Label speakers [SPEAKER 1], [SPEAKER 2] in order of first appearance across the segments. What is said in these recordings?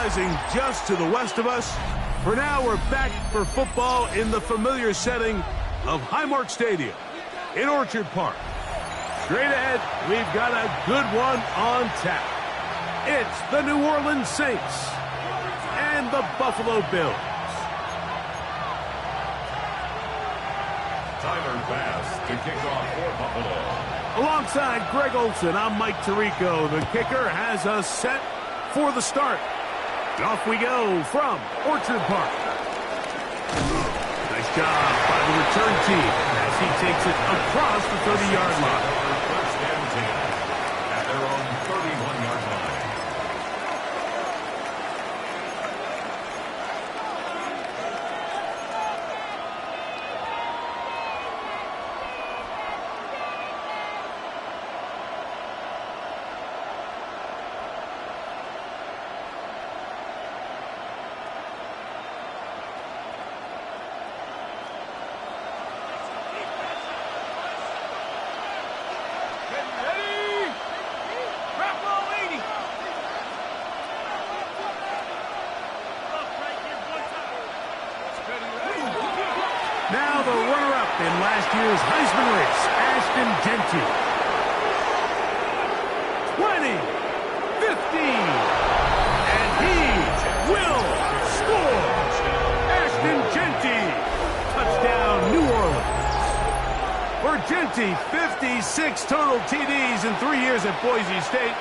[SPEAKER 1] rising just to the west of us. For now, we're back for football in the familiar setting of Highmark Stadium in Orchard Park. Straight ahead, we've got a good one on tap. It's the New Orleans Saints and the Buffalo Bills.
[SPEAKER 2] Tyler Bass to kick off for Buffalo.
[SPEAKER 1] Alongside Greg Olson, I'm Mike Tirico. The kicker has us set for the start. Off we go from Orchard Park. Nice job by the return team as he takes it across the 30-yard line.
[SPEAKER 2] First and 10 at their own 31-yard line.
[SPEAKER 1] Now the runner-up in last year's Heisman race, Ashton Jeanty. 20, 15, and he will score. Ashton Jeanty, touchdown New Orleans. For Jeanty, 56 total TDs in 3 years at Boise State,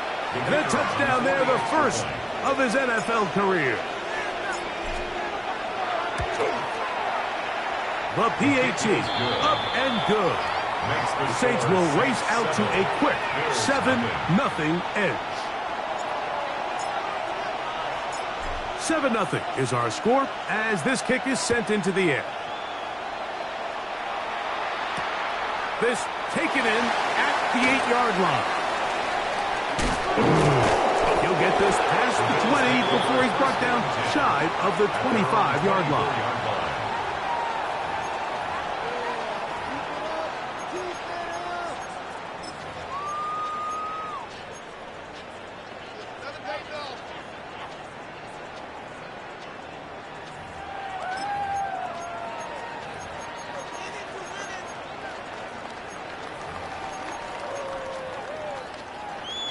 [SPEAKER 1] and a touchdown there, the first of his NFL career. The PAT, up and good. The Saints will race out to a quick 7-0 edge. 7-0 is our score as this kick is sent into the air. This taken in at the 8-yard line. He'll get this past the 20 before he's brought down shy of the 25-yard line.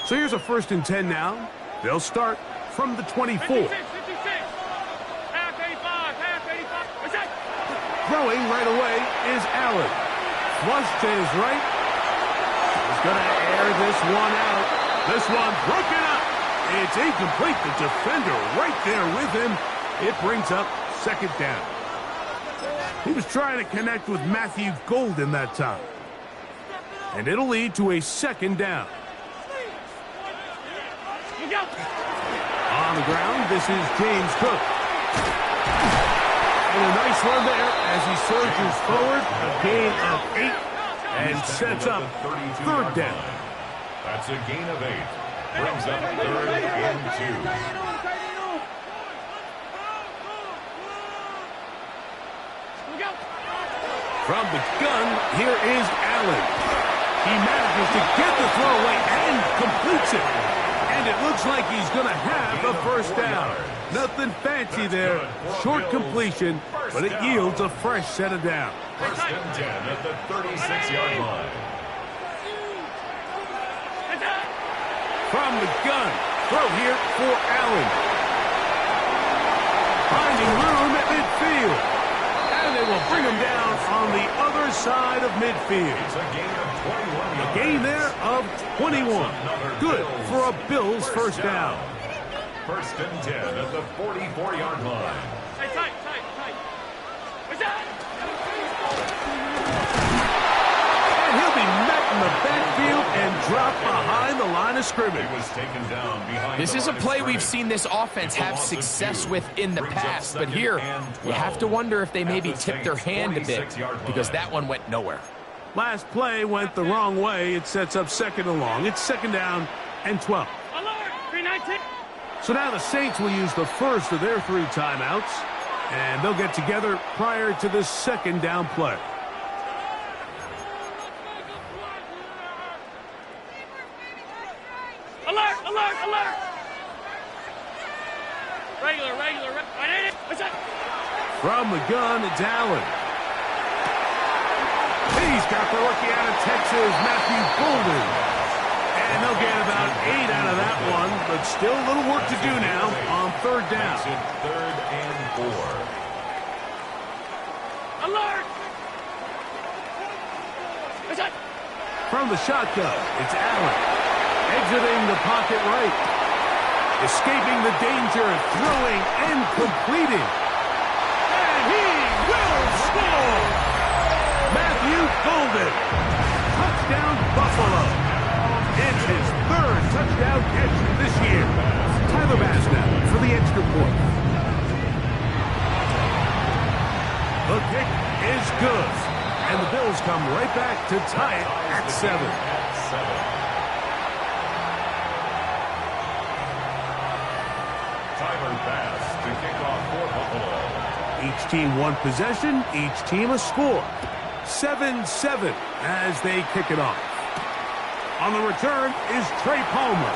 [SPEAKER 1] So here's a 1st and 10 now. They'll start from the 24.
[SPEAKER 3] 56, 56. Half 85, half 85.
[SPEAKER 1] Throwing right away is Allen. Flush to his right. He's going to air this one out. This one broken up. It's incomplete. The defender right there with him. It brings up 2nd down. He was trying to connect with Matthew Golden that time. And it'll lead to a 2nd down. On the ground, this is James Cook. And a nice run there as he surges forward. A gain of 8 and sets up 3rd down.
[SPEAKER 2] That's a gain of 8. Brings up 3rd and 2.
[SPEAKER 1] From the gun, here is Allen. He manages to get the throw away and completes it. And it looks like he's going to have a 1st down. Nothing fancy there. Short completion, but it yields a fresh set of downs.
[SPEAKER 2] 1st and 10 at the 36-yard line.
[SPEAKER 1] From the gun, throw here for Allen. Finding room at midfield. And they will bring him down on the other side of midfield.
[SPEAKER 2] It's a gain of 21 yards.
[SPEAKER 1] A gain there of 21. Good for a Bills 1st down.
[SPEAKER 2] 1st and 10 at the 44-yard line.
[SPEAKER 3] Hey, tight. What's that?
[SPEAKER 1] And he'll be met in the backfield and dropped behind the line of scrimmage.
[SPEAKER 2] He was taken down behind
[SPEAKER 4] This
[SPEAKER 2] the
[SPEAKER 4] is a
[SPEAKER 2] line of
[SPEAKER 4] play
[SPEAKER 2] scrimmage.
[SPEAKER 4] we've seen this offense have success with in the past, but here you have to wonder if they maybe tipped their hand a bit because that one went nowhere.
[SPEAKER 1] Last play went the wrong way. It sets up 2nd and long. It's 2nd down and 12.
[SPEAKER 3] Alert! 319.
[SPEAKER 1] So now the Saints will use the first of their 3 timeouts, and they'll get together prior to the 2nd down play.
[SPEAKER 3] Alert! Regular.
[SPEAKER 1] From the gun, it's Allen. He's got the rookie out of Texas, Matthew Golden. And they'll get about 8 out of that one, but still a little work to do now on third down.
[SPEAKER 2] Third and 4.
[SPEAKER 3] Alert!
[SPEAKER 1] From the shotgun, it's Allen. Exiting the pocket right. Escaping the danger, throwing and completing. And he will score! Matthew Golden. Touchdown, Buffalo. It's his third touchdown catch this year. Tyler Bass now for the extra point. The kick is good. And the Bills come right back to tie it at 7.
[SPEAKER 2] Tyler Bass to kick off for Buffalo.
[SPEAKER 1] Each team one possession, each team a score. 7-7 as they kick it off. On the return is Trey Palmer.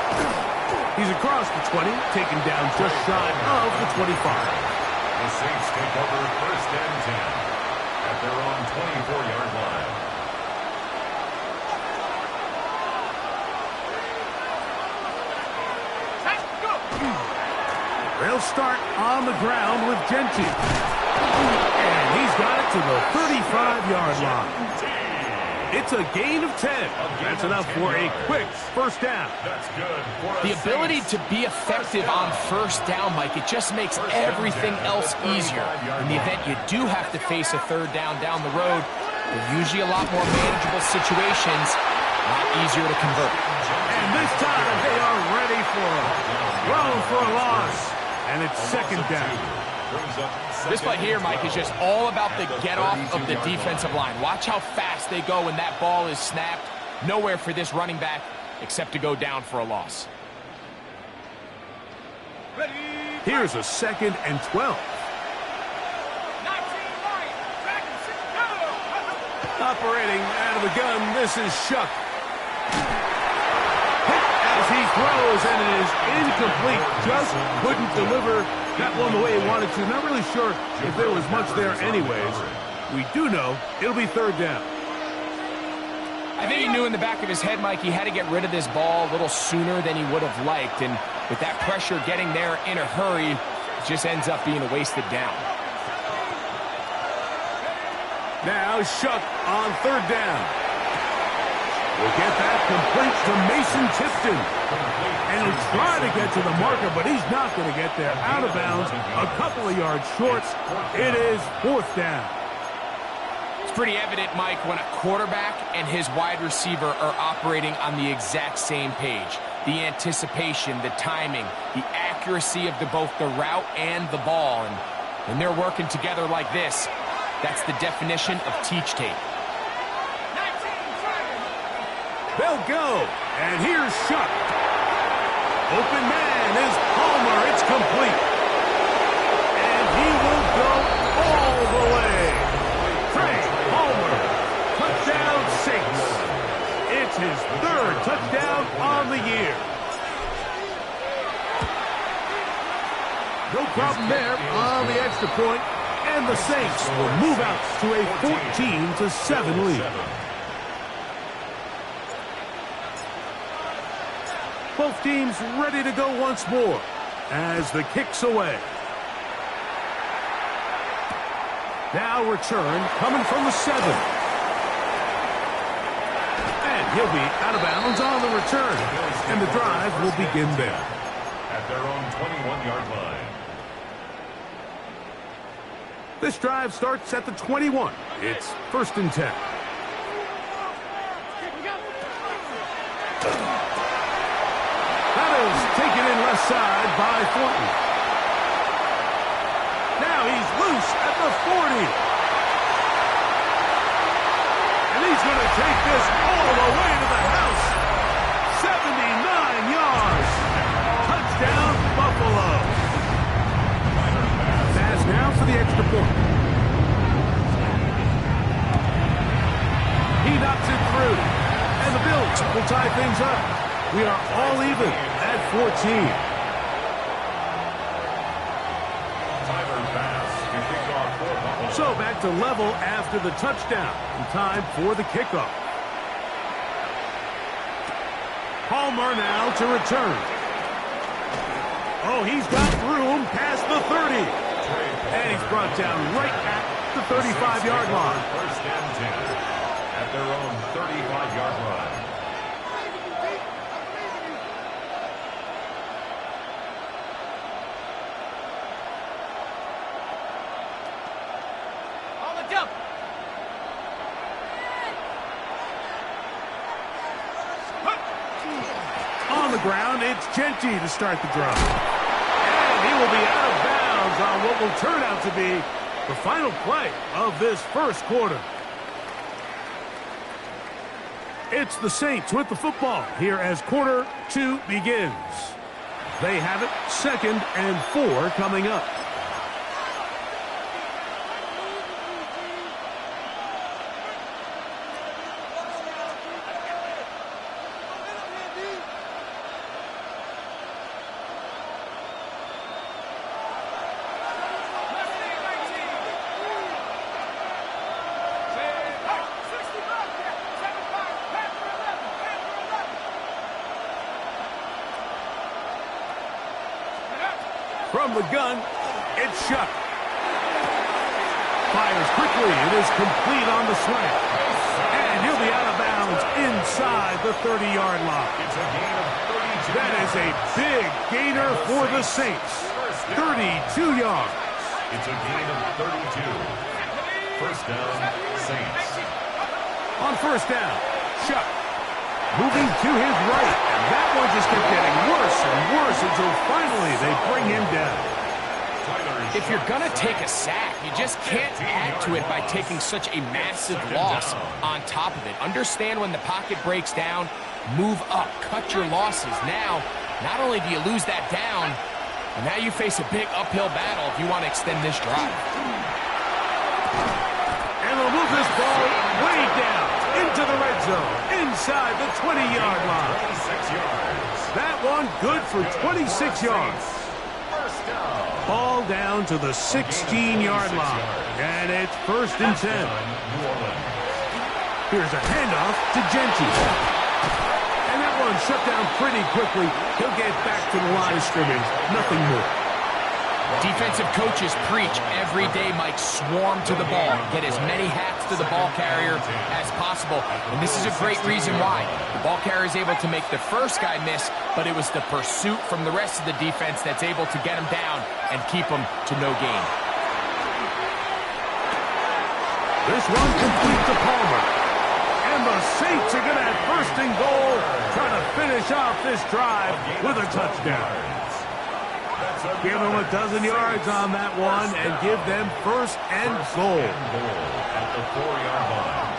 [SPEAKER 1] He's across the 20, taken down just shy of the 25.
[SPEAKER 2] The Saints take over first and 10 at their own 24-yard line.
[SPEAKER 1] They'll start on the ground with Genty. And he's got it to the 35-yard line. It's a gain of 10. That's enough for a quick first down.
[SPEAKER 2] That's good for
[SPEAKER 4] The ability to be effective on first down, Mike, it just makes everything else easier. In the event you do have to face a third down the road, they're usually a lot more manageable situations, a lot easier to convert.
[SPEAKER 1] And this time they are ready for it. Thrown for a loss. And it's second down.
[SPEAKER 4] This play here, Mike, is just all about the get-off of the defensive line. Watch how fast they go when that ball is snapped. Nowhere for this running back except to go down for a loss.
[SPEAKER 1] Here's a 2nd and 12. Operating out of the gun, this is Shuck. As he throws, and it is incomplete. Just couldn't deliver that one the way he wanted to. Not really sure if there was much there anyways. We do know it'll be third down.
[SPEAKER 4] I think he knew in the back of his head, Mike, he had to get rid of this ball a little sooner than he would have liked. And with that pressure getting there in a hurry, it just ends up being a wasted down.
[SPEAKER 1] Now Shuck on third down. We'll get that complete to Mason Tipton. And he'll try to get to the marker, but he's not going to get there. Out of bounds, a couple of yards short. It is fourth down.
[SPEAKER 4] It's pretty evident, Mike, when a quarterback and his wide receiver are operating on the exact same page. The anticipation, the timing, the accuracy of both the route and the ball. And when they're working together like this, that's the definition of teach tape.
[SPEAKER 1] They'll go, and here's Shuck. Open man is Palmer. It's complete. And he will go all the way. Trey Palmer, touchdown Saints. It's his third touchdown on the year. No problem there on the extra point, and the Saints will move out to a 14-7 lead. Both teams ready to go once more as the kick's away. Now return coming from the 7. And he'll be out of bounds on the return. And the drive will begin there.
[SPEAKER 2] At their own 21-yard line.
[SPEAKER 1] This drive starts at the 21. It's 1st and 10. Taken in left side by Thornton. Now he's loose at the 40. And he's going to take this all the way to the house. 79 yards. Touchdown, Buffalo. Pass now for the extra point. He knocks it through. And the Bills will tie things up. We are all even at 14. So back to level after the touchdown. And time for the kickoff. Palmer now to return. Oh, he's got room past the 30. And he's brought down right at the 35-yard line.
[SPEAKER 2] First and 10 at their own 35-yard line.
[SPEAKER 3] On the jump.
[SPEAKER 1] On the ground, it's Genty to start the drive. And he will be out of bounds on what will turn out to be the final play of this first quarter. It's the Saints with the football here as quarter 2 begins. They have it 2nd and 4 coming up. From the gun, it's Shuck. Fires quickly. It is complete on the slant. And he'll be out of bounds inside the 30-yard line.
[SPEAKER 2] It's a gain of 32.
[SPEAKER 1] That is a big gainer for the Saints. 32 yards.
[SPEAKER 2] It's a gain of 32. First down, Saints.
[SPEAKER 1] On first down, Shuck. Moving to his right. And that one just kept getting worse and worse until finally they bring him down.
[SPEAKER 4] If you're going to take a sack, you just can't add to it by taking such a massive loss on top of it. Understand when the pocket breaks down, move up, cut your losses. Now, not only do you lose that down, but now you face a big uphill battle if you want to extend this drive.
[SPEAKER 1] And they'll move this ball way down into the red zone, inside the 20-yard line.
[SPEAKER 2] 26 yards.
[SPEAKER 1] That one good for 26 yards.
[SPEAKER 2] First down.
[SPEAKER 1] Ball down to the 16-yard line. And it's 1st and 10.
[SPEAKER 2] New Orleans.
[SPEAKER 1] Here's a handoff to Genty. And that one shut down pretty quickly. He'll get back to the line of scrimmage. Nothing more.
[SPEAKER 4] Defensive coaches preach every day, Mike, swarm to the ball. Get as many hats to the ball carrier as possible. And this is a great reason why. The ball carrier is able to make the first guy miss, but it was the pursuit from the rest of the defense that's able to get him down and keep him to no gain.
[SPEAKER 1] This one complete to Palmer. And the Saints are going to have 1st and goal, trying to finish off this drive with a touchdown. Give them a dozen yards on that one and give them 1st and goal.
[SPEAKER 2] At the 4-yard line.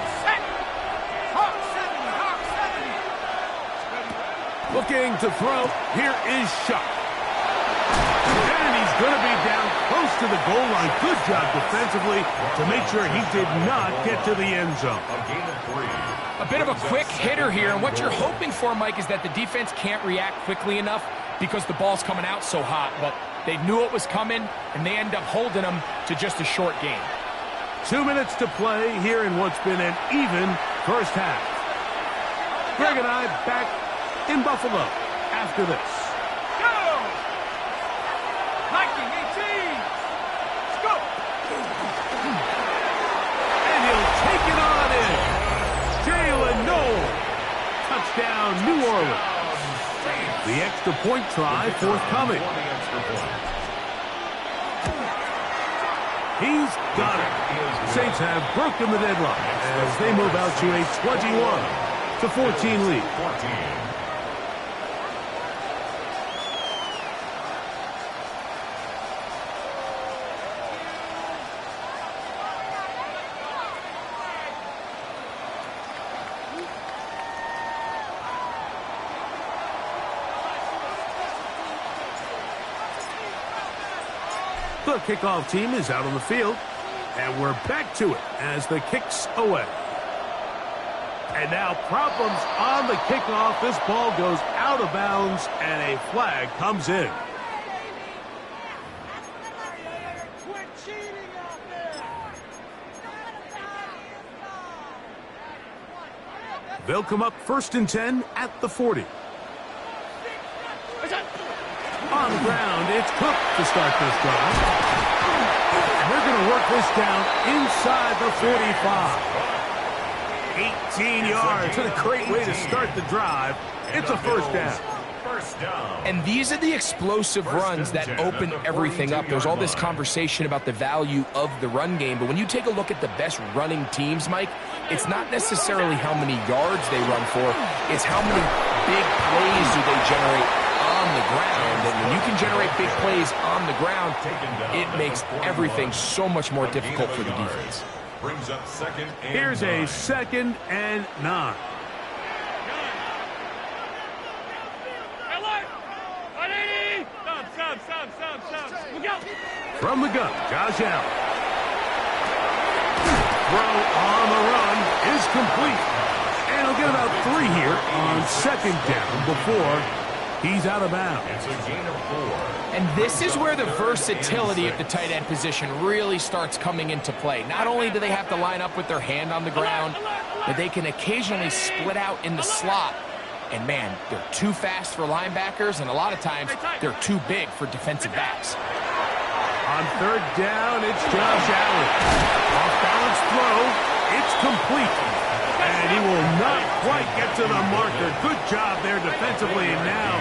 [SPEAKER 1] Looking to throw. Here is Shuck. And he's going to be down close to the goal line. Good job defensively to make sure he did not get to the end zone.
[SPEAKER 2] A gain of 3.
[SPEAKER 4] A bit of a quick hitter here, and what you're hoping for, Mike, is that the defense can't react quickly enough because the ball's coming out so hot, but they knew it was coming, and they end up holding them to just a short game.
[SPEAKER 1] 2 minutes to play here in what's been an even first half. Greg and I back in Buffalo after this.
[SPEAKER 3] Go! 1918! Let's go!
[SPEAKER 1] And he'll take it on in. Jalen Noel. Touchdown, New Orleans. The extra point try forthcoming. He's got it. Saints have broken the deadlock as they move out to a 21-14 lead.
[SPEAKER 2] 14.
[SPEAKER 1] The kickoff team is out on the field, and we're back to it as the kick's away. And now problems on the kickoff. This ball goes out of bounds, and a flag comes in. They'll come up 1st and 10 at the 40. On the ground, it's Cook to start this drive. And they're going to work this down inside the 45. 18 yards. What a great way to start the drive. It's a first down.
[SPEAKER 4] And these are the explosive runs that open everything up. There's all this conversation about the value of the run game, but when you take a look at the best running teams, Mike, it's not necessarily how many yards they run for, it's how many big plays do they generate on the ground. And when you can generate big plays on the ground, it makes everything so much more difficult for the defense.
[SPEAKER 2] Brings up second and
[SPEAKER 1] Here's
[SPEAKER 2] 9.
[SPEAKER 1] a 2nd and 9. From the gun, Josh Allen. Throw on the run is complete. And he'll get about 3 here on 2nd down before he's out of bounds.
[SPEAKER 2] It's a gain of 4.
[SPEAKER 4] And this is where the versatility of the tight end position really starts coming into play. Not only do they have to line up with their hand on the ground, but they can occasionally split out in the slot. And man, they're too fast for linebackers, and a lot of times they're too big for defensive backs.
[SPEAKER 1] On 3rd down, it's Josh Allen. Off-balance throw, it's complete. And he will not quite get to the marker. Good job there defensively. And now,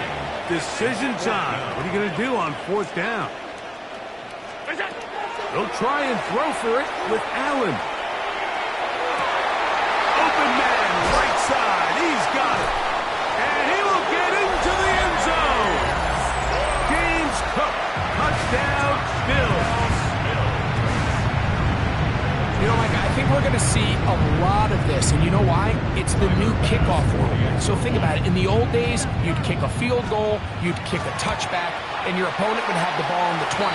[SPEAKER 1] decision time. What are you going to do on 4th down? They'll try and throw for it with Allen. Open man, right side. He's got it. And he will get into the end zone. James Cook, touchdown, Bills.
[SPEAKER 4] You know, Mike, I think we're going to see a lot of this, and you know why? It's the new kickoff world. So think about it. In the old days, you'd kick a field goal, you'd kick a touchback, and your opponent would have the ball on the 20.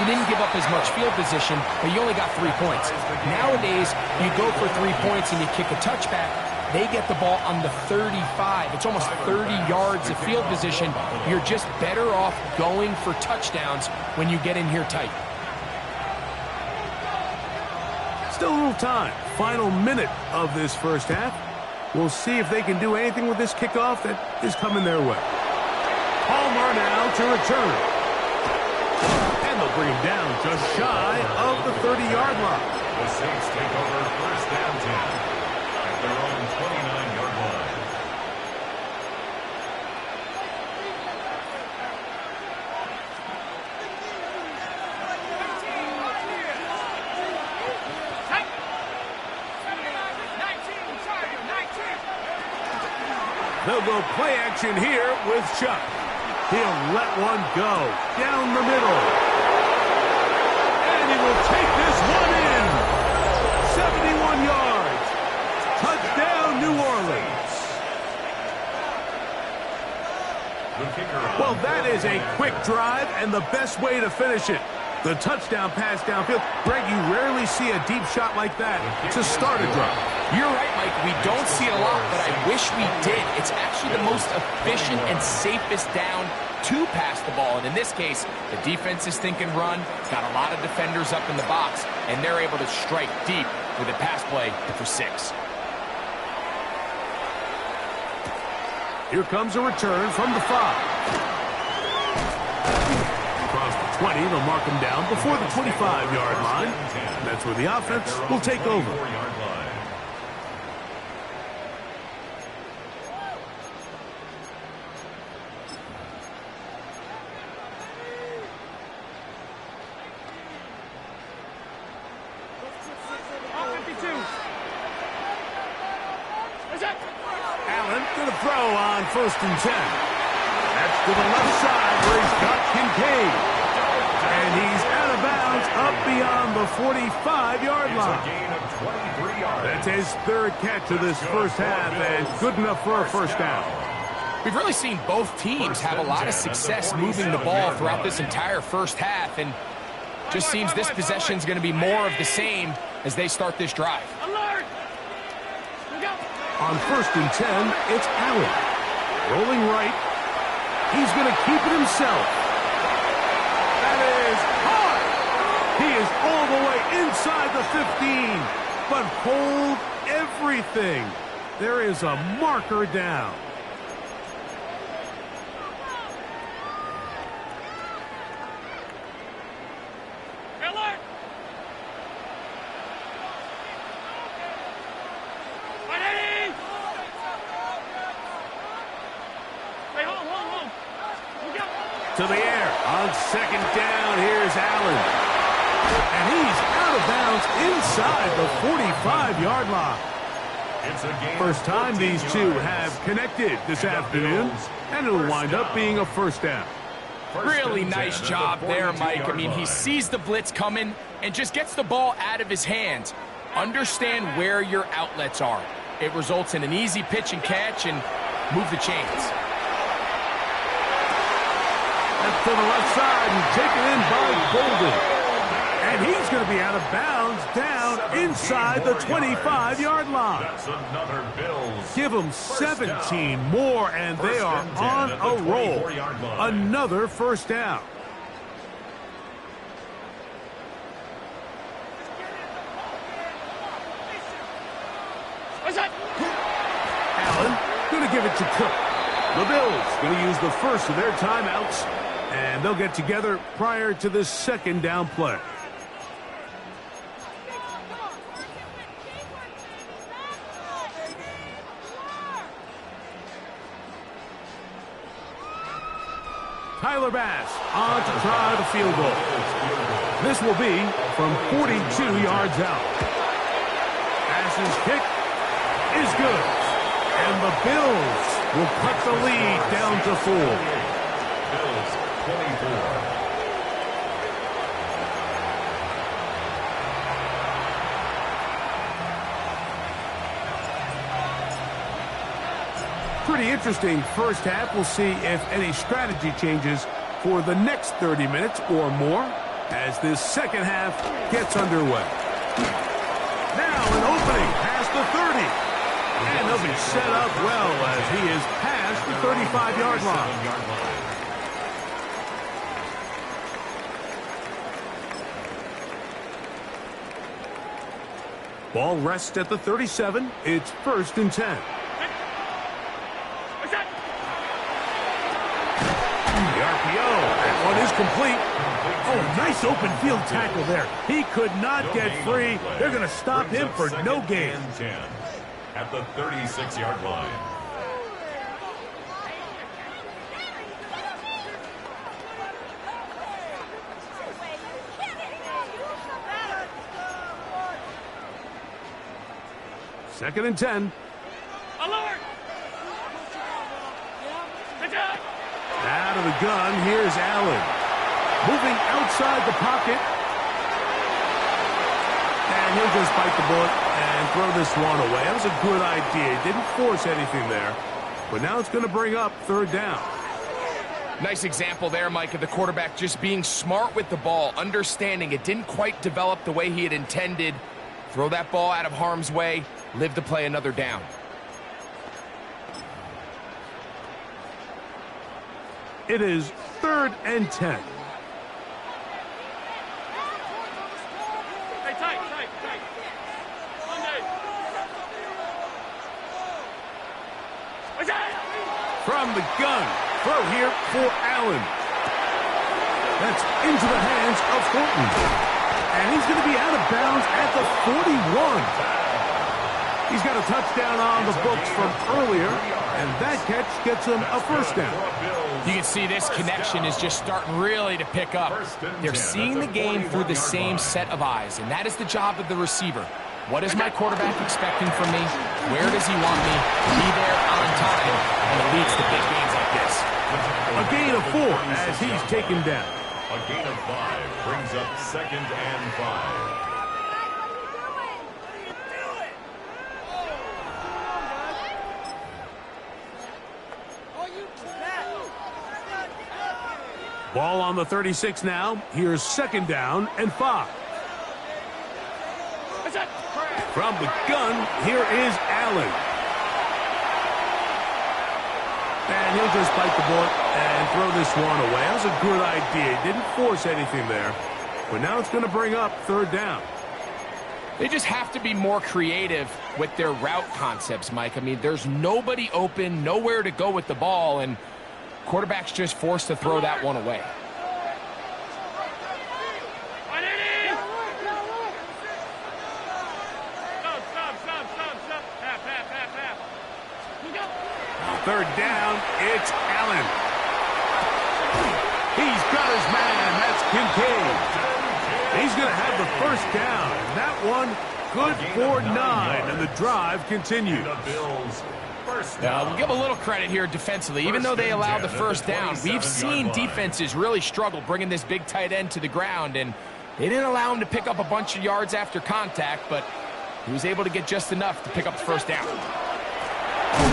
[SPEAKER 4] You didn't give up as much field position, but you only got 3 points. Nowadays, you go for 3 points and you kick a touchback. They get the ball on the 35. It's almost 30 yards of field position. You're just better off going for touchdowns when you get in here tight.
[SPEAKER 1] Still a little time. Final minute of this first half. We'll see if they can do anything with this kickoff that is coming their way. Palmer now to return. And they'll bring him down just shy of the 30-yard line.
[SPEAKER 2] The Saints take over 1st and 10 at their own 29-yard line.
[SPEAKER 1] They'll go play action here with Chuck. He'll let one go down the middle. And he will take this one in. 71 yards. Touchdown, New Orleans. Well, that is a quick drive and the best way to finish it. The touchdown pass downfield. Greg, you rarely see a deep shot like that to start a drive.
[SPEAKER 4] You're right, Mike. We don't see a lot, but I wish we did. It's actually the most efficient and safest down to pass the ball. And in this case, the defense is thinking run, got a lot of defenders up in the box, and they're able to strike deep with a pass play for 6.
[SPEAKER 1] Here comes a return from the 5. Across the 20, they'll mark him down before the 25-yard line. And that's where the offense will take over. Allen to the throw on 1st and 10. That's to the left side where he's got Kincaid. And he's out of bounds up beyond the 45-yard line. That's his 3rd catch of this first half and good enough for a first down.
[SPEAKER 4] We've really seen both teams have a lot of success moving the ball throughout this entire first half, and just seems this possession is going to be more of the same as they start this drive.
[SPEAKER 1] On 1st and 10, it's Allen. Rolling right. He's going to keep it himself. That is hard. He is all the way inside the 15, but hold everything. there is a marker down.
[SPEAKER 3] Alert! Ready! Hey, hold. Look out.
[SPEAKER 1] To the air. On second down, here's Allen. And he's out of bounds inside the 45-yard line.
[SPEAKER 2] It's a game.
[SPEAKER 1] First time these two
[SPEAKER 2] yards.
[SPEAKER 1] have connected this afternoon, and it'll wind up being a first down.
[SPEAKER 4] Really nice job there, Mike. I mean, he
[SPEAKER 2] sees.
[SPEAKER 4] sees the blitz coming and just gets the ball out of his hands. Understand where your outlets are. It results in an easy pitch and catch and move the chains.
[SPEAKER 1] That's to the left side and taken in by Bolden. And he's going to be out of bounds down inside the 25-yard line.
[SPEAKER 2] That's another Bills.
[SPEAKER 1] Give them 17 more, and they
[SPEAKER 2] First
[SPEAKER 1] are
[SPEAKER 2] and 10
[SPEAKER 1] on
[SPEAKER 2] at the
[SPEAKER 1] a roll.
[SPEAKER 2] 24-yard line.
[SPEAKER 1] Another first down.
[SPEAKER 3] What's that?
[SPEAKER 1] Allen going to give it to Cook. The Bills going to use the first of their timeouts, and they'll get together prior to the second down play. Tyler Bass on to try the field goal. This will be from 42 yards out. Bass's kick is good. And the Bills will cut the lead down to 4.
[SPEAKER 2] Bills 24.
[SPEAKER 1] Pretty interesting first half. We'll see if any strategy changes for the next 30 minutes or more as this second half gets underway. Now an opening past the 30. And he'll be set up well as he is past the 35-yard line. Ball rests at the 37. It's first and 10.
[SPEAKER 3] What's that?
[SPEAKER 1] The RPO. That one is complete. Oh, nice open field tackle there. He could not get free. They're going to stop him for no gain.
[SPEAKER 2] At the 36-yard line.
[SPEAKER 1] Second and 10.
[SPEAKER 3] Alert! Attack!
[SPEAKER 1] Out of the gun, here's Allen. Moving outside the pocket. And he'll just bite the bullet and throw this one away. That was a good idea. He didn't force anything there. But now it's going to bring up third down.
[SPEAKER 4] Nice example there, Mike, of the quarterback just being smart with the ball, understanding it didn't quite develop the way he had intended. Throw that ball out of harm's way, live to play another down.
[SPEAKER 1] It is third and 10.
[SPEAKER 3] Hey, tight. Monday. What's that?
[SPEAKER 1] From the gun. Throw here for Allen. That's into the hands of Horton. And he's going to be out of bounds at the 41. He's got a touchdown on the books from earlier, and that catch gets him a first down.
[SPEAKER 4] You can see this connection is just starting really to pick up. They're seeing the game through the same set of eyes, and that is the job of the receiver. What is my quarterback expecting from me? Where does he want me? Be there on time, and it leads to big games like this.
[SPEAKER 1] A gain of 4 as he's taken down.
[SPEAKER 2] A gain of 5 brings up second and 5.
[SPEAKER 1] Ball on the 36 now. Here's second down and 5.
[SPEAKER 3] What's that?
[SPEAKER 1] From the gun, here is Allen. And he'll just bite the bullet and throw this one away. That was a good idea. He didn't force anything there. But now it's going to bring up third down.
[SPEAKER 4] They just have to be more creative with their route concepts, Mike. I mean, there's nobody open, nowhere to go with the ball, and quarterback's just forced to throw that one away.
[SPEAKER 1] Third down, it's Allen. He's got his man. That's Kincaid. He's going to have the first down. And that one good for 9, and the drive continues.
[SPEAKER 4] We'll give a little credit here defensively. Even though they allowed the first down, we've seen defenses really struggle bringing this big tight end to the ground, and they didn't allow him to pick up a bunch of yards after contact, but he was able to get just enough to pick up the first down.
[SPEAKER 1] A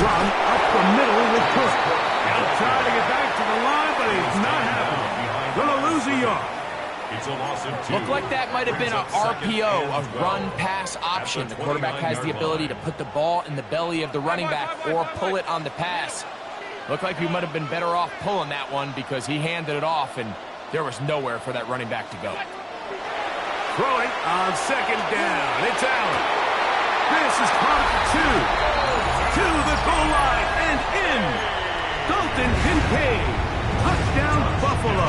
[SPEAKER 1] run up the middle with Cook. He'll try to get back to the line, but he's not happening. Going to lose a yard.
[SPEAKER 2] It's a loss of 2.
[SPEAKER 4] Looked like that might have been an RPO, a run-pass option. The quarterback has the ability to put the ball in the belly of the running back or pull it on the pass. Looked like we might have been better off pulling that one because he handed it off, and there was nowhere for that running back to go.
[SPEAKER 1] Throwing on second down. It's Allen. This is caught for 2. To the goal line and in. Dalton Kincaid. Touchdown, Buffalo.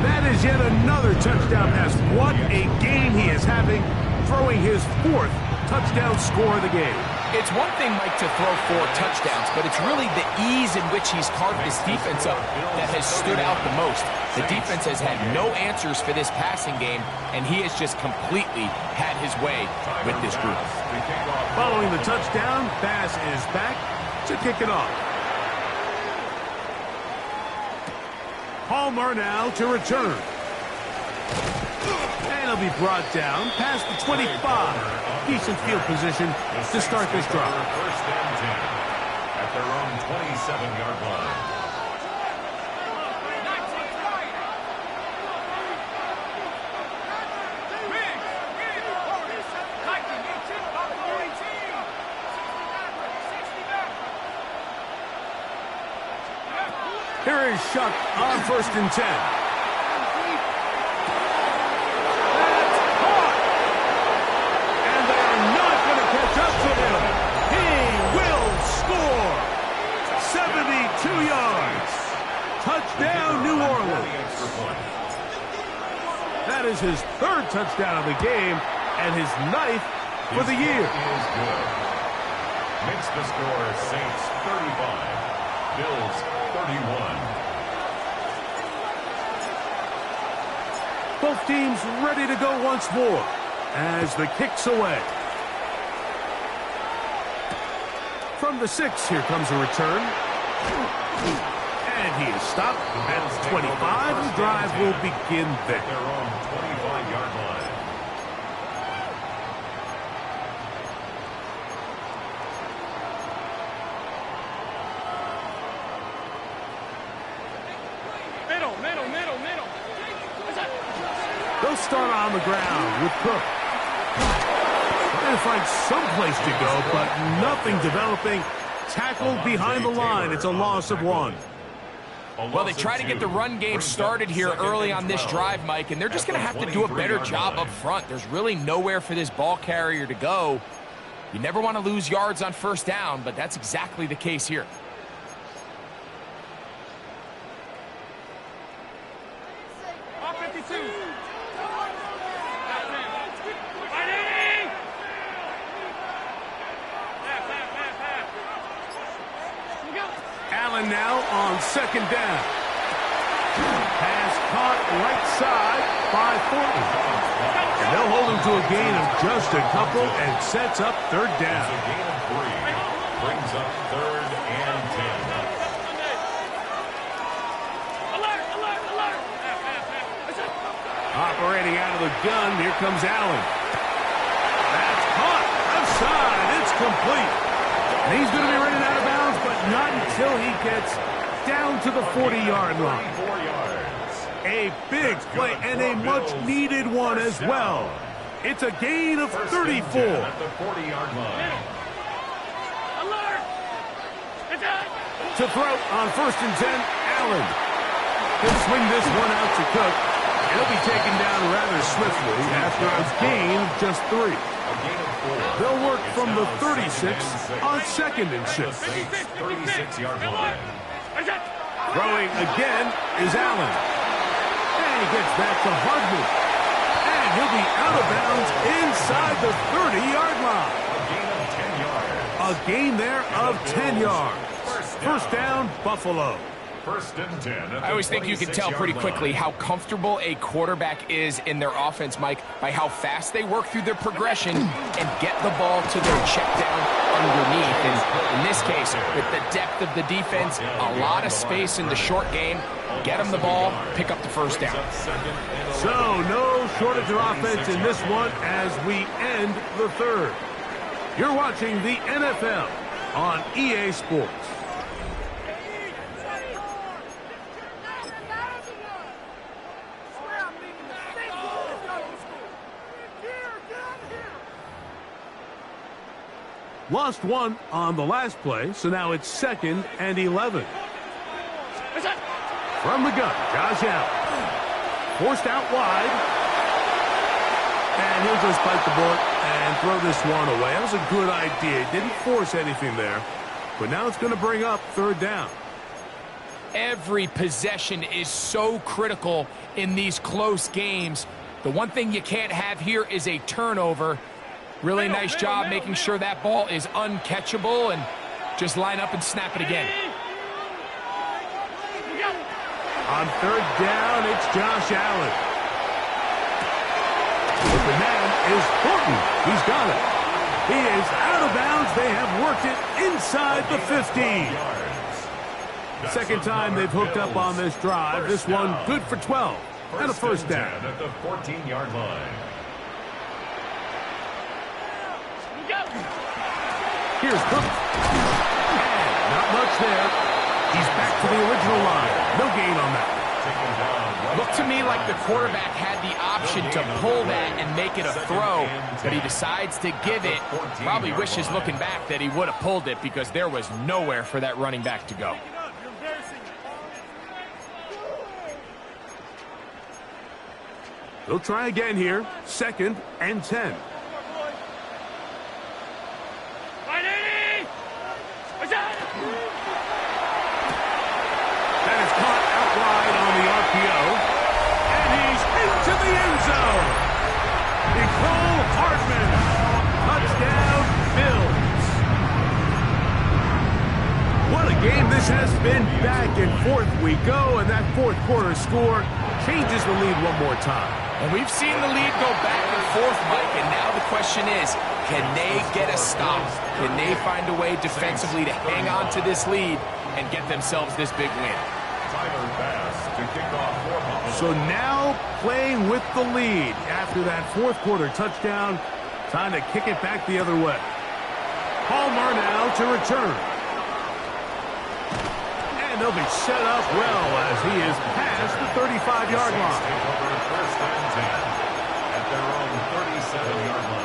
[SPEAKER 1] That is yet another touchdown pass. What a game he is having, throwing his 4th touchdown score of the game.
[SPEAKER 4] It's one thing, Mike, to throw 4 touchdowns, but it's really the ease in which he's carved this defense up that has stood out the most. The defense has had no answers for this passing game, and he has just completely had his way with this group.
[SPEAKER 1] Following the touchdown, Bass is back to kick it off. Palmer now to return. And he'll be brought down past the 25. Decent field position to start this drive.
[SPEAKER 2] First and 10 at their own 27-yard line.
[SPEAKER 1] Here is Shuck on first and 10. Touchdown, New Orleans. That is his 3rd touchdown of the game and his 9th for the year.
[SPEAKER 2] Is good. Makes the score Saints 35, Bills 31.
[SPEAKER 1] Both teams ready to go once more as the kick's away. From the 6, here comes a return. And he is stopped at 25. The drive will begin there.
[SPEAKER 2] Their own 25-yard line.
[SPEAKER 3] Middle.
[SPEAKER 1] They'll start on the ground with Cook. Trying to find some place to go, but nothing developing. Tackled behind the line. It's a loss of 1.
[SPEAKER 4] Well, they try to get the run game started here early on this drive, Mike, and they're just going to have to do a better job up front. There's really nowhere for this ball carrier to go. You never want to lose yards on first down, but that's exactly the case here.
[SPEAKER 1] Allen now on second down. Pass caught right side by Thornton. And they'll hold him to a gain of just a couple and sets up third down.
[SPEAKER 2] A gain of 3 brings up 3rd and 10.
[SPEAKER 1] Operating out of the gun, here comes Allen. That's caught outside. It's complete. And he's going to be running out of bounds, but not until he gets down to the 40-yard line.
[SPEAKER 2] 4 yards.
[SPEAKER 1] A big play and a much-needed one as well. It's a gain of 34.
[SPEAKER 2] At the 40-yard line.
[SPEAKER 1] To throw on first and 10, Allen. He'll swing this one out to Cook. He'll be taken down down rather swiftly after a gain of just 3. They'll work from the 36 on 2nd and 6.
[SPEAKER 2] 36-yard line.
[SPEAKER 1] Throwing again is Allen. And he gets back to Hardman. And he'll be out of bounds inside the 30-yard line. A gain there of 10 yards. First down, Buffalo.
[SPEAKER 2] First and 10.
[SPEAKER 4] I always think you can tell pretty quickly how comfortable a quarterback is in their offense, Mike, by how fast they work through their progression and get the ball to their check down underneath. And in this case, with the depth of the defense, a lot of space in the short game, get them the ball, pick up the first down.
[SPEAKER 1] So no shortage of offense in this one as we end the third. You're watching the NFL on EA Sports. Lost one on the last play, so now it's 2nd and 11. From the gun, Josh Allen. Forced out wide. And he'll just bite the bullet and throw this one away. That was a good idea. Didn't force anything there. But now it's going to bring up 3rd down.
[SPEAKER 4] Every possession is so critical in these close games. The one thing you can't have here is a turnover. Really nice job making sure that ball is uncatchable, and just line up and snap it again.
[SPEAKER 1] On 3rd down, it's Josh Allen. The man is Horton. He's got it. He is out of bounds. They have worked it inside the 15. Second time they've hooked up on this drive. This one good for 12 and a first down.
[SPEAKER 2] At the 14-yard line.
[SPEAKER 1] Here's Cook. And not much there. He's back to the original line. No gain on that.
[SPEAKER 4] Looked to me like the quarterback had the option to pull that and make it a throw, but he decides to give it. Probably wishes looking back that he would have pulled it because there was nowhere for that running back to go.
[SPEAKER 1] They'll try again here. 2nd and 10. That is caught out wide on the RPO. And he's into the end zone. Nicole Hardman. Touchdown, Bills. What a game this has been. Back and forth we go, and that 4th quarter score changes the lead one more time.
[SPEAKER 4] And we've seen the lead go back and forth, Mike, and now the question is, can they get a stop? Can they find a way defensively to hang on to this lead and get themselves this big win?
[SPEAKER 1] So now playing with the lead after that 4th quarter touchdown. Time to kick it back the other way. Palmer now to return. And they'll be set up well as he is past the 35-yard line.
[SPEAKER 2] First and 10 at their own 37-yard line.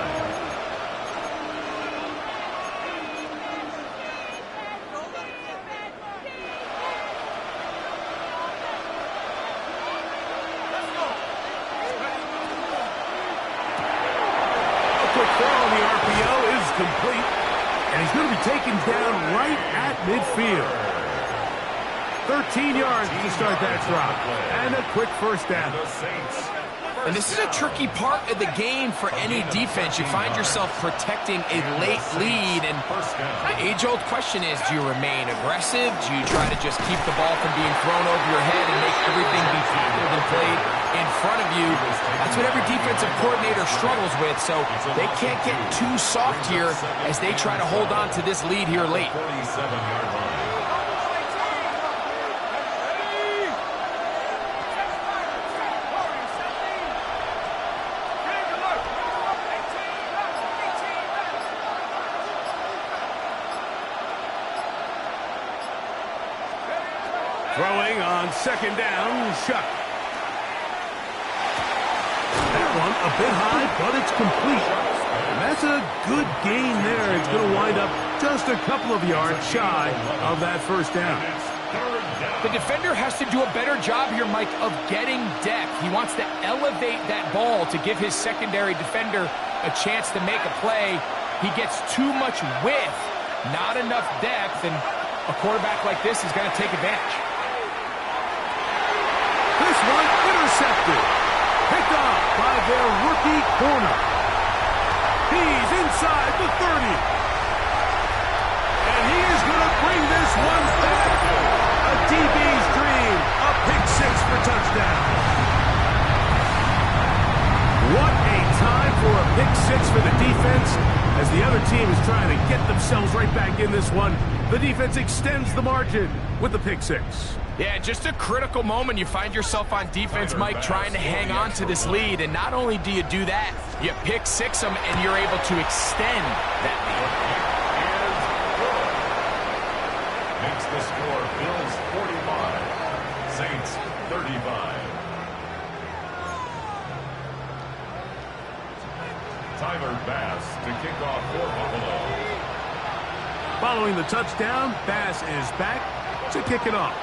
[SPEAKER 1] Complete, and he's going to be taken down right at midfield. 13 yards to start that drop, and a quick first down.
[SPEAKER 4] And this is a tricky part of the game for any defense. You find yourself protecting a late lead, and the age-old question is, do you remain aggressive? Do you try to just keep the ball from being thrown over your head and make everything be tackled and played in front of you? That's what every defensive coordinator struggles with, so they can't get too soft here as they try to hold on to this lead here late.
[SPEAKER 1] Throwing on 2nd down, Shuck. That one a bit high, but it's complete. And that's a good gain there. It's going to wind up just a couple of yards shy of that first down.
[SPEAKER 4] The defender has to do a better job here, Mike, of getting depth. He wants to elevate that ball to give his secondary defender a chance to make a play. He gets too much width, not enough depth, and a quarterback like this is going to take advantage.
[SPEAKER 1] This one intercepted. Picked off by their rookie corner. He's inside the 30. And he is going to bring this one back. A DB's dream. A pick six for touchdown. What a time for a pick six for the defense. As the other team is trying to get themselves right back in this one, the defense extends the margin with the pick six.
[SPEAKER 4] Yeah, just a critical moment. You find yourself on defense, Mike, trying to hang on to this lead. And not only do you do that, you pick six them, and you're able to extend that lead.
[SPEAKER 2] Makes the score Bills 45, Saints 35. Tyler Bass to kick off for Buffalo.
[SPEAKER 1] Following the touchdown, Bass is back to kick it off.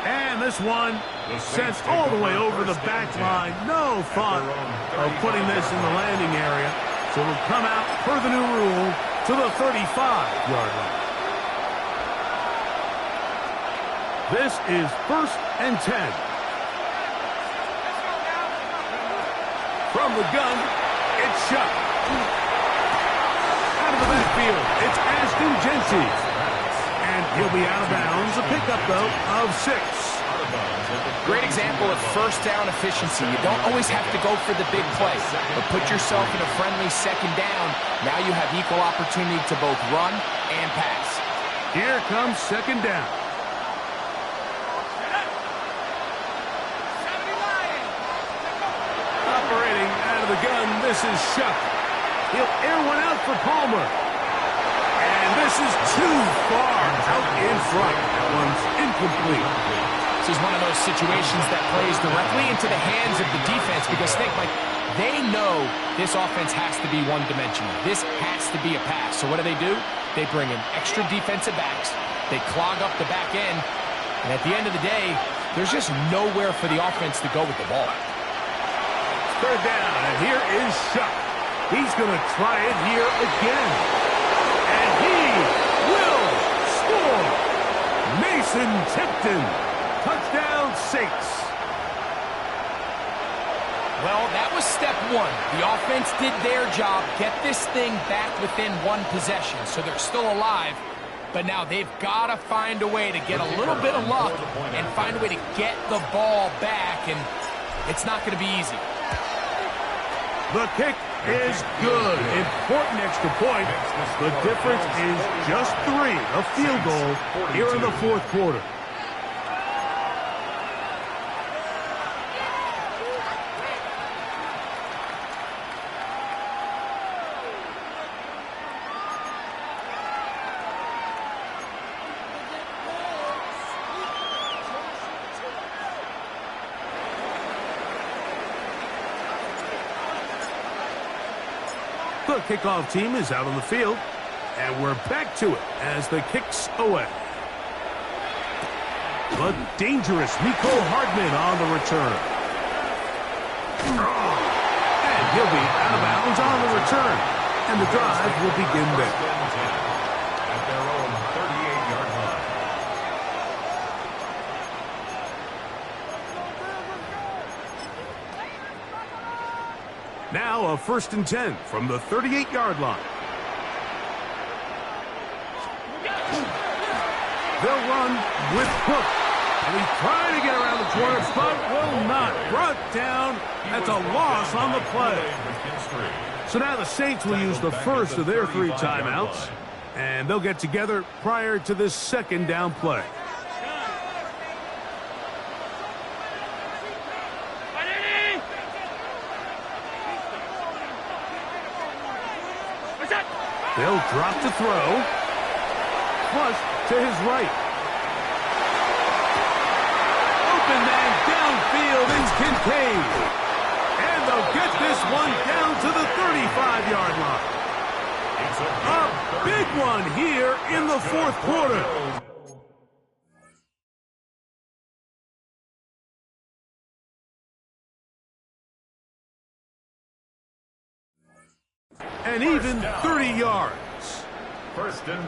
[SPEAKER 1] And this one sent all the way over the back line. No thought of putting this in the landing area. So it'll come out, per the new rule, to the 35-yard line. This is 1st and 10. From the gun, it's shot. Out of the backfield, it's Ashton Genty. And he'll be out of bounds. A pickup, though, of 6.
[SPEAKER 4] Great example of first down efficiency. You don't always have to go for the big play, but put yourself in a friendly second down. Now you have equal opportunity to both run and pass.
[SPEAKER 1] Here comes second down. Operating out of the gun, this is Shuck. He'll air one out for Palmer. And this is too far out in front. That one's incomplete.
[SPEAKER 4] This is one of those situations that plays directly into the hands of the defense because think, like, they know this offense has to be one-dimensional. This has to be a pass. So what do? They bring in extra defensive backs. They clog up the back end. And at the end of the day, there's just nowhere for the offense to go with the ball.
[SPEAKER 1] Third down, and here is Shuck. He's going to try it here again. And he will score. Mason Tipton. Touchdown, Saints.
[SPEAKER 4] Well, that was step one. The offense did their job, get this thing back within one possession, so they're still alive. But now they've got to find a way to get a little bit of luck and find a way to get the ball back, and it's not going to be easy.
[SPEAKER 1] The kick is good. Important extra point. The difference is just 3, a field goal here in the fourth quarter. The kickoff team is out on the field, and we're back to it as the kick's away. But dangerous Mecole Hardman on the return. And he'll be out of bounds on the return, and the drive will begin there.
[SPEAKER 2] At their own 38-yard line.
[SPEAKER 1] Now a 1st and 10 from the 38-yard line. They'll run with Cook. And he's trying to get around the corner, but will not. Brought down. That's a loss on the play. So now the Saints will use the first of their 3 timeouts. And they'll get together prior to this second down play. They'll drop to throw. Flush to his right. Open man downfield. It's Kincaid. And they'll get this one down to the 35-yard line. A big one here in the fourth quarter. And even 30 yards.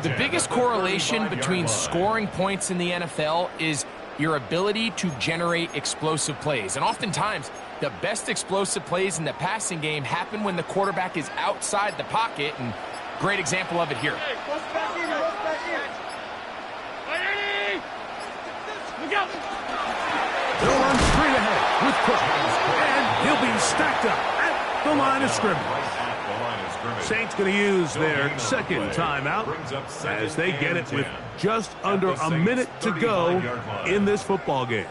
[SPEAKER 4] The biggest correlation between scoring points in the NFL is your ability to generate explosive plays. And oftentimes, the best explosive plays in the passing game happen when the quarterback is outside the pocket. And great example of it here.
[SPEAKER 1] They'll run straight ahead with Cook. And he'll be stacked up at the line of scrimmage. Saints going to use their second timeout as they get it with just under a minute to go in this football game.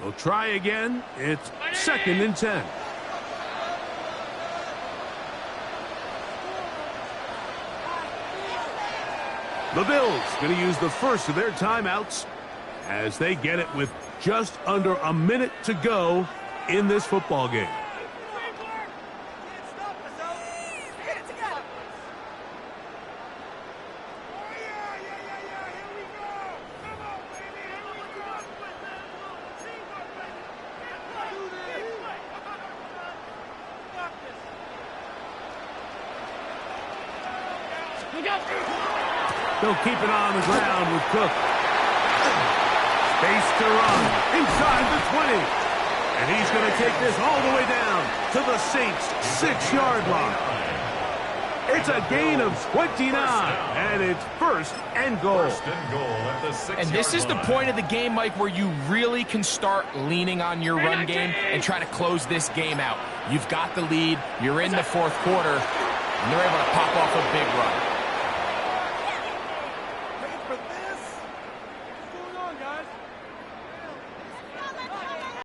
[SPEAKER 1] They'll try again. It's 2nd and 10. The Bills going to use the first of their timeouts as they get it with just under a minute to go in this football game. They'll keep it on the ground with Cook. Space to run inside the 20. And he's going to take this all the way down to the Saints' 6-yard line. It's a gain of 29, and it's 1st and goal.
[SPEAKER 4] And this is the point of the game, Mike, where you really can start leaning on your run game and try to close this game out. You've got the lead, you're in the fourth quarter, and they're able to pop off a big run.
[SPEAKER 3] Wait for this. What's going on, guys?